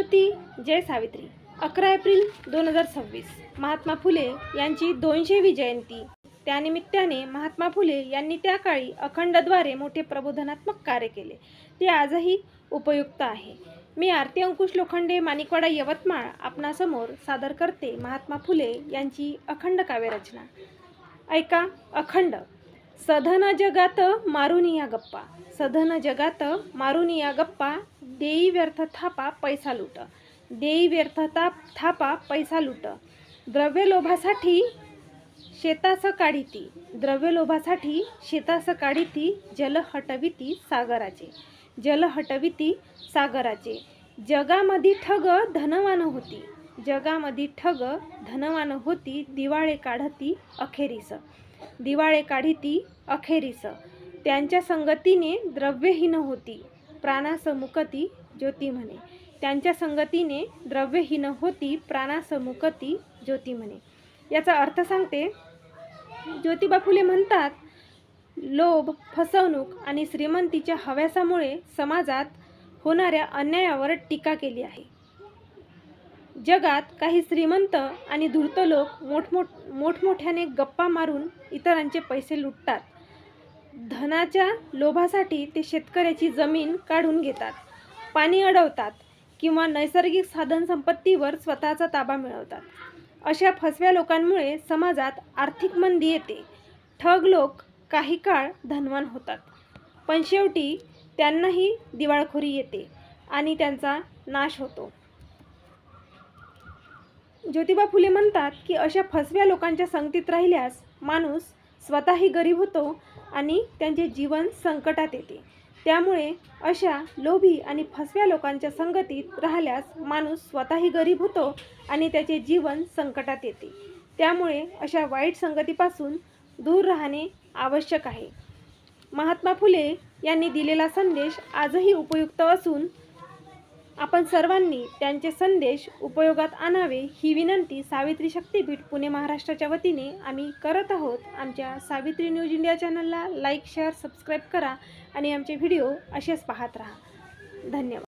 ज्योती जय Savitri. 11 April 2026 Mahatma Phule यांची 200वी जयंती। त्यानिमित्ताने महात्मा फुले यांनी त्या काळी अखंडद्वारे मोठे प्रबोधनात्मक कार्य केले, ते आजही उपयुक्त आहे। मी आरती अंकुश लोखंडे, माणिकवाडा, यवतमाळ आपणासमोर सादर करते महात्मा फुले यांची अखंड काव्यरचना। ऐका अखंड। सधन जगात मारून या गप्पा, सधन जगात मारून या गप्पा, देई व्यर्थ थापा पैसा लूट, देई व्यर्थ थापा पैसा लूट। द्रव्य लोभासाठी शेतास काढिती, द्रव्य लोभासाठी शेतास काढिती, जल हटविती सागराचे, जल हटविती सागराचे। जगामधी ठग धनवान होती, जगामधी ठग धनवान होती, दिवाळे काढती अखेरीस, दिवाळे काढिती अखेरीस। त्यांच्या संगतीने द्रव्यहीन होती, प्राणास मुकती ज्योती म्हणे, त्यांच्या संगतीने द्रव्यहीन होती, प्राणास मुकती ज्योती म्हणे। याचा अर्थ सांगते। ज्योतिबा फुले म्हणतात, लोभ, फसवणूक आणि श्रीमंतीच्या हव्यासामुळे समाजात होणाऱ्या अन्यायावर टीका केली आहे। जगात काही श्रीमंत आणि धूर्त लोक मोठमोठ्याने गप्पा मारून इतरांचे पैसे लुटतात। धनाच्या लोभासाठी ते शेतकऱ्याची जमीन काढून घेतात, पाणी अडवतात किंवा नैसर्गिक साधनसंपत्तीवर स्वतःचा ताबा मिळवतात। अशा फसव्या लोकांमुळे समाजात आर्थिक मंदी येते। ठग लोक काही काळ धनवान होतात, पण शेवटी त्यांनाही दिवाळखोरी येते आणि त्यांचा नाश होतो। ज्योतिबा फुले म्हणतात की अशा फसव्या लोकांच्या संगतीत राहिल्यास माणूस स्वतःही गरीब होतो आणि त्यांचे जीवन संकटात येते। त्यामुळे अशा लोभी आणि फसव्या लोकांच्या संगतीत राहिल्यास माणूस स्वतःही गरीब होतो आणि त्याचे जीवन संकटात येते। त्यामुळे अशा वाईट संगतीपासून दूर राहणे आवश्यक आहे। महात्मा फुले यांनी दिलेला संदेश आजही उपयुक्त असून आपण सर्वांनी त्यांचे संदेश उपयोगात आणावे ही विनंती सावित्री शक्तीपीठ पुणे महाराष्ट्राच्या वतीने आम्ही करत आहोत। आमच्या सावित्री न्यूज इंडिया चॅनलला लाईक, शेअर, सबस्क्राईब करा आणि आमचे व्हिडिओ असेच पाहत राहा। धन्यवाद।